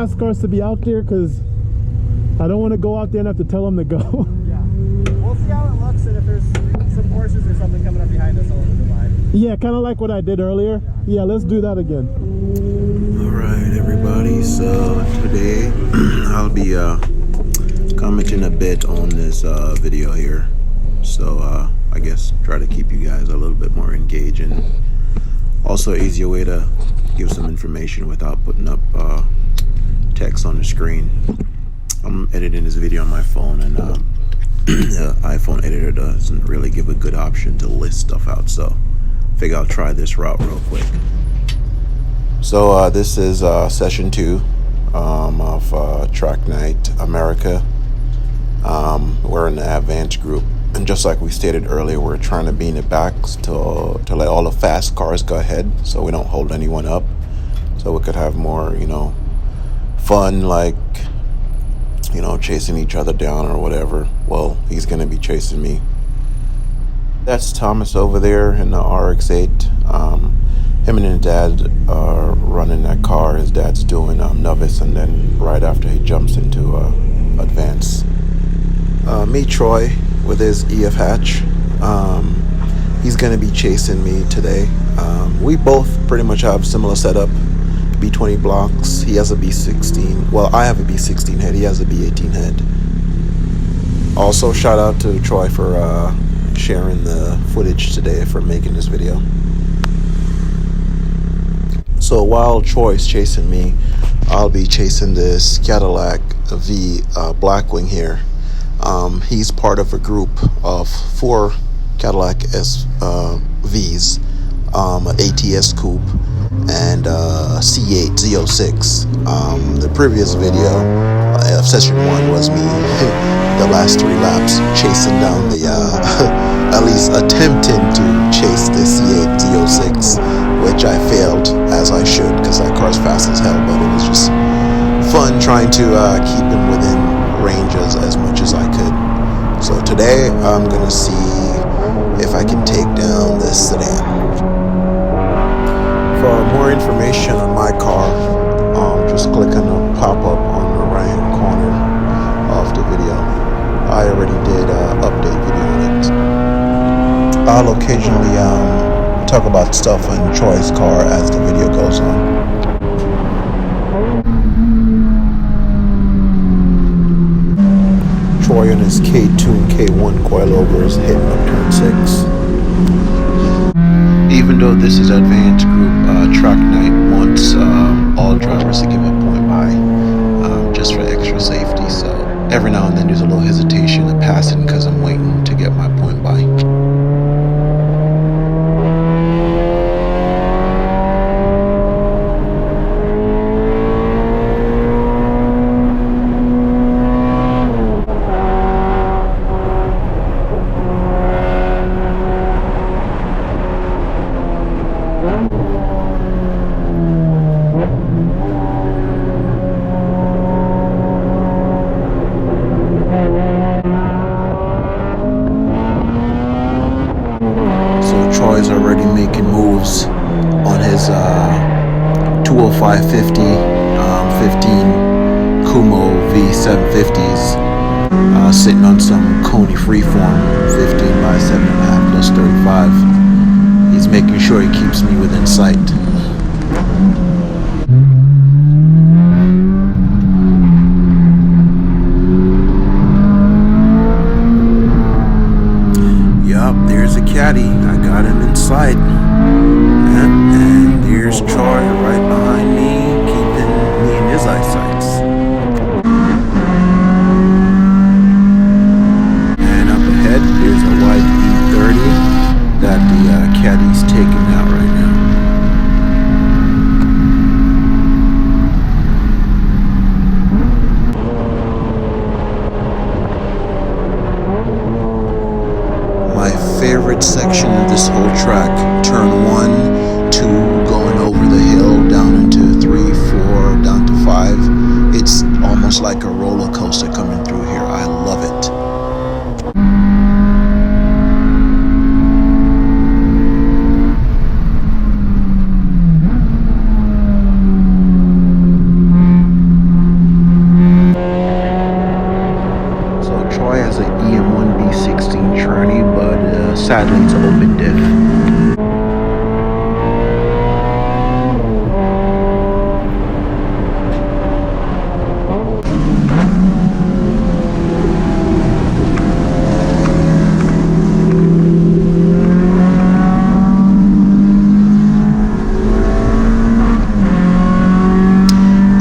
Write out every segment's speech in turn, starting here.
fast cars to be out there because I don't want to go out there and have to tell them to go. Yeah. We'll see how it looks, and if there's some horses or something coming up behind us, I'll divide. Yeah, kind of like what I did earlier. Yeah, let's do that again. Alright everybody, so today I'll be commenting a bit on this video here. So I guess try to keep you guys a little bit more engaged, and also an easier way to give some information without putting up text on the screen. I'm editing this video on my phone, and the iPhone editor doesn't really give a good option to list stuff out, so I figure I'll try this route real quick. So this is session 2 of Track Night America. We're in the advanced group, and just like we stated earlier, we're trying to be in the back to let all the fast cars go ahead, so we don't hold anyone up, so we could have more, you know, fun, like, you know, chasing each other down or whatever. Well, he's gonna be chasing me. That's Thomas over there in the RX-8. Him and his dad are running that car. His dad's doing novice, and then right after he jumps into advance. Me, Troy, with his EF hatch. He's gonna be chasing me today. We both pretty much have similar setup. B20 blocks. He has a B16. Well, I have a B16 head. He has a B18 head. Also, shout out to Troy for sharing the footage today, for making this video. So while Troy's chasing me, I'll be chasing this Cadillac V Blackwing here. He's part of a group of 4 Cadillac Vs, ATS coupe, and C8 Z06. The previous video of session 1 was me the last 3 laps chasing down the at least attempting to chase the C8 Z06, which I failed, as I should, because that car's fast as hell, but it was just fun trying to keep him within ranges as much as I could. So today I'm gonna see if I can take down this sedan. For more information on my car, just click on the pop-up on the right hand corner of the video. I already did an update video on it. I'll occasionally talk about stuff on Troy's car as the video goes on. Troy and his K2 and K1 coilovers hitting up turn 6. Even though this is advanced group, Track Night wants all drivers to give a point by, just for extra safety. So every now and then there's a little hesitation of passing because I'm waiting to get my point by. Troy's already making moves on his 205/50 15 Kumo V750s, sitting on some Coney freeform 15 by 7.5 plus 35. He's making sure he keeps me within sight. Yup, there's a caddy. I got him in sight. And there's Troy right behind me, keeping me in his eyesight. And up ahead, there's a white E30 that the caddy's taking out right now. Favorite section of this whole track, turn 1, 2, going over the hill, down into 3, 4, down to 5. It's almost like a roller coaster coming through here. I love it. sadly it's an open diff.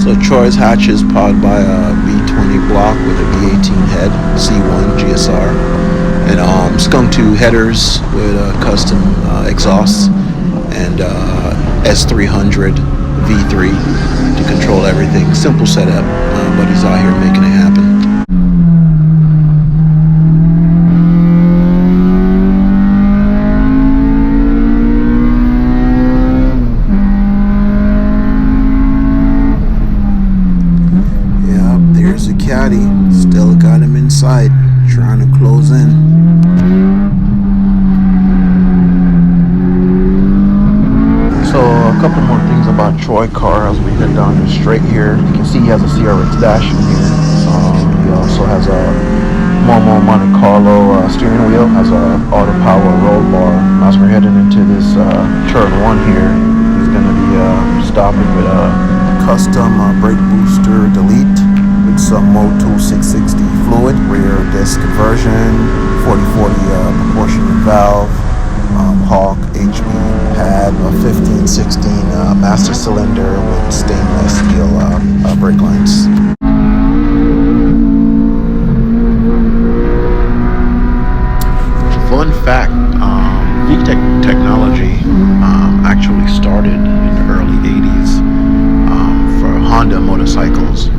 So Troy's hatch is powered by a B20 block with a B18 head, C1 GSR, and skunk 2 headers with custom exhausts and S300 V3 to control everything. Simple setup, but he's out here making it happen. There's a caddy, still got him inside, trying to close in. So a couple more things about Troy car as we head down the straight here. You can see he has a CRX dash in here. He also has a Momo Monte Carlo steering wheel, has a auto power roll bar. As we're heading into this turn 1 here, he's going to be stopping with a custom brake booster delete with some Motul 660 fluid, rear disc conversion, 40/40 proportional valve, Hawk HB pad, a 15/16 master cylinder with stainless steel brake lines. Fun fact, VTEC technology actually started in the early 80s for Honda motorcycles.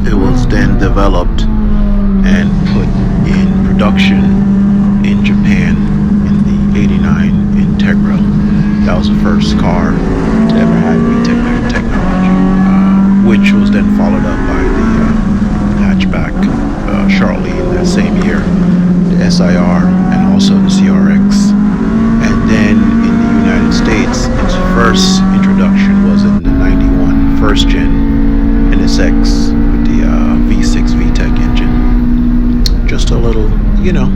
It was then developed and put in production in Japan in the 89 Integra. That was the first car to ever have VTEC technology, which was then followed up by the hatchback shortly in that same year, the SIR and also the CRX. And then in the United States, its first introduction was in the 91 first gen NSX with the V6 VTEC engine. Just a little, you know,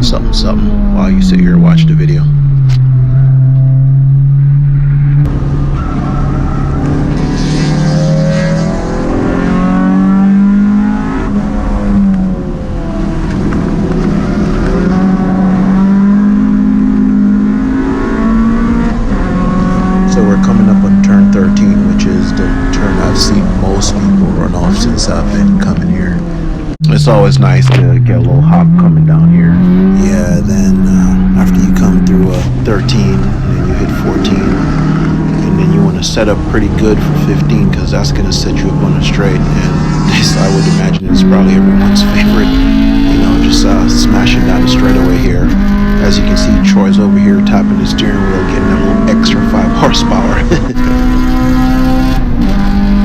something while you sit here and watch the video. So we're coming up on turn 13, which is the turn I've seen most people run off since I've been coming here. It's always nice to get a little hop coming down here. Yeah, then after you come through 13, and then you hit 14, and then you want to set up pretty good for 15, because that's going to set you up on a straight. And this, I would imagine, is probably everyone's favorite. You know, just smashing down the straightaway here. As you can see, Troy's over here tapping the steering wheel, getting a little extra 5 horsepower.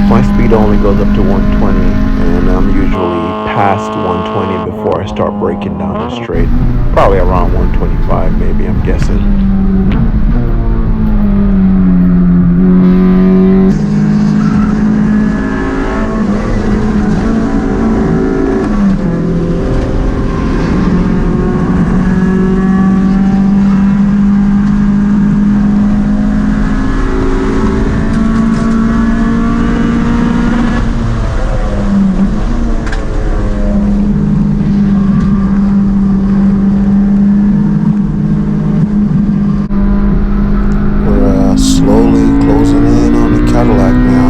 My speed only goes up to 120, and I'm usually past 120 before I start breaking down the straight. Probably around 125 maybe, I'm guessing. Slowly closing in on the Cadillac now.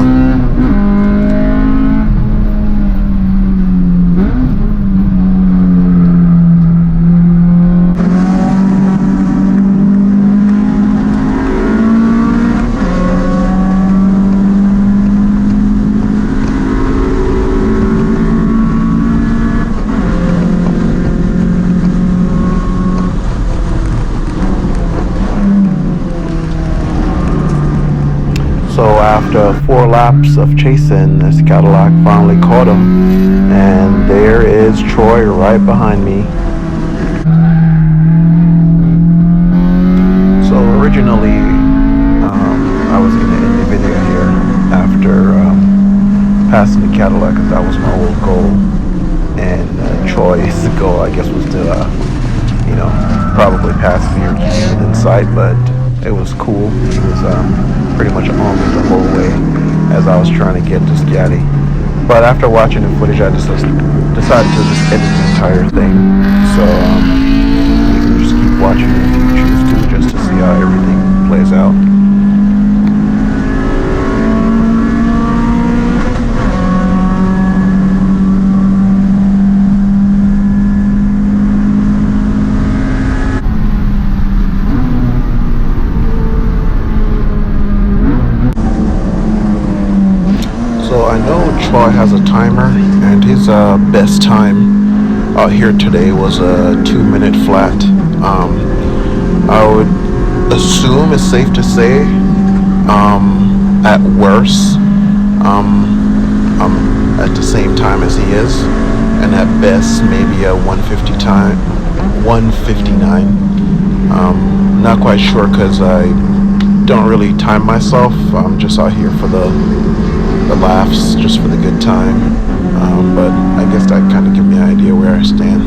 So after 4 laps of chasing, this Cadillac finally caught him, and there is Troy right behind me. So originally, I was going to end the video here after passing the Cadillac, because that was my old goal, and Troy's goal, I guess, was to, you know, probably pass me or keep me within sight, but it was cool. He was pretty much on me the whole way as I was trying to get to Scotty. But after watching the footage, I just decided to just edit the entire thing. So you can just keep watching if you choose to, just to see how everything plays out. So I know Troy has a timer, and his best time out here today was a 2-minute flat. I would assume it's safe to say, at worst, I'm at the same time as he is, and at best maybe a 1:59. Not quite sure because I don't really time myself. I'm just out here for the laughs, just for the good time, but I guess that kind of gives me an idea where I stand.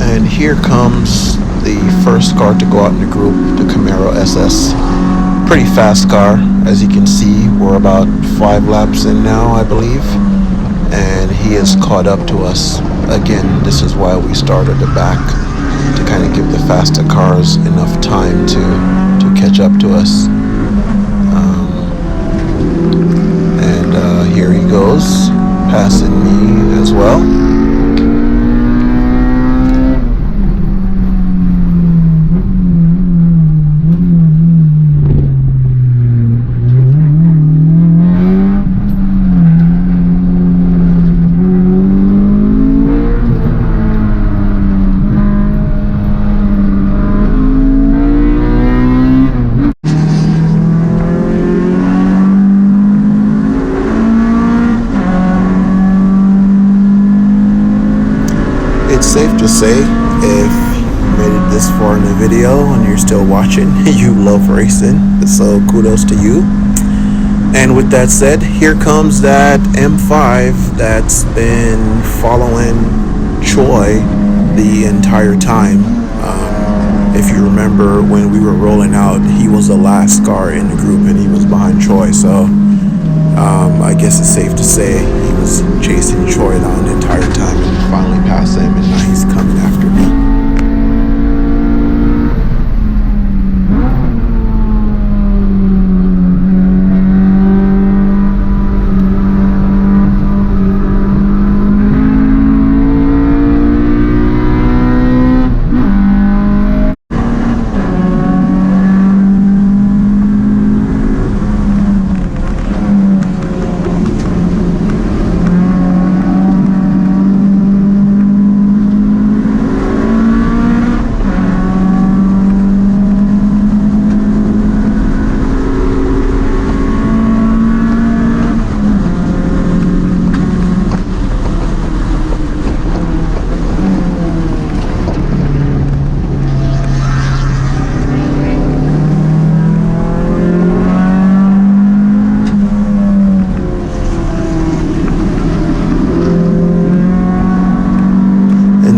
And here comes the first car to go out in the group, the Camaro SS. Pretty fast car, as you can see. We're about 5 laps in now, I believe. And he has caught up to us. Again, this is why we started the back, to kind of give the faster cars enough time to catch up to us. And here he goes, passing me as well. It's safe to say, if you made it this far in the video and you're still watching, you love racing, so kudos to you. And with that said, here comes that M5 that's been following Troy the entire time. If you remember when we were rolling out, he was the last car in the group and he was behind Troy, so I guess it's safe to say he was chasing Troy down the entire time and finally passed him, and now he's coming after me.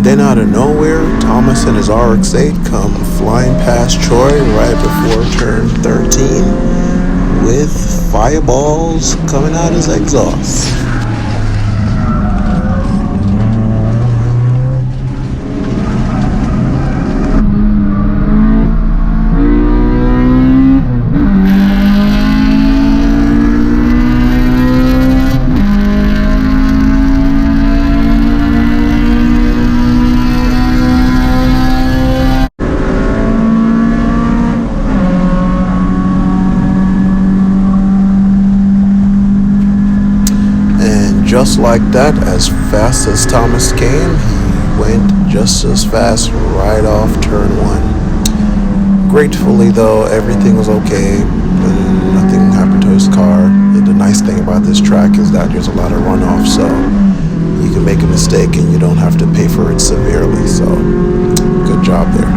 Then out of nowhere, Thomas and his RX-8 come flying past Troy right before turn 13 with fireballs coming out his exhaust. Just like that, as fast as Thomas came, he went just as fast right off turn 1. Gratefully though, everything was okay, and nothing happened to his car. And the nice thing about this track is that there's a lot of runoff, so you can make a mistake and you don't have to pay for it severely, so good job there.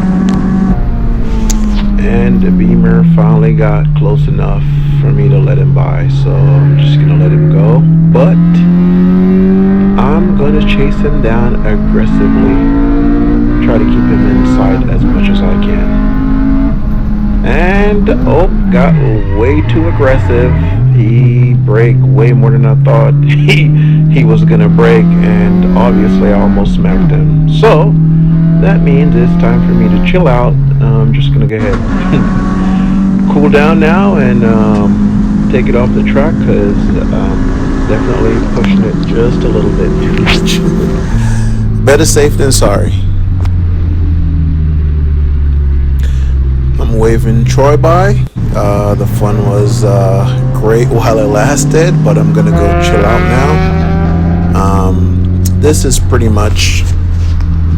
and the Beamer finally got close enough for me to let him by, so I'm just gonna let him go. But I'm gonna chase him down aggressively, try to keep him in sight as much as I can. And oh, got way too aggressive. He braked way more than I thought he was gonna brake, and obviously I almost smacked him. So that means it's time for me to chill out. I'm just gonna go ahead cool down now and take it off the track, because definitely pushing it just a little bit too much. Better safe than sorry. I'm waving Troy by. The fun was great while it lasted, but I'm gonna go chill out now. This is pretty much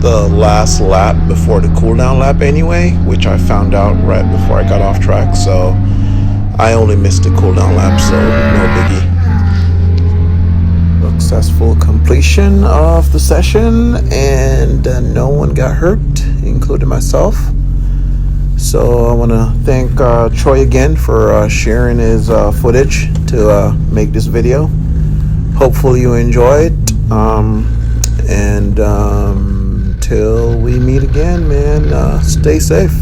the last lap before the cool down lap anyway, which I found out right before I got off track, so I only missed the cool down lap, so no biggie. Successful completion of the session, and no one got hurt, including myself. So I want to thank Troy again for sharing his footage to make this video. Hopefully you enjoyed, and till we meet again, man, stay safe.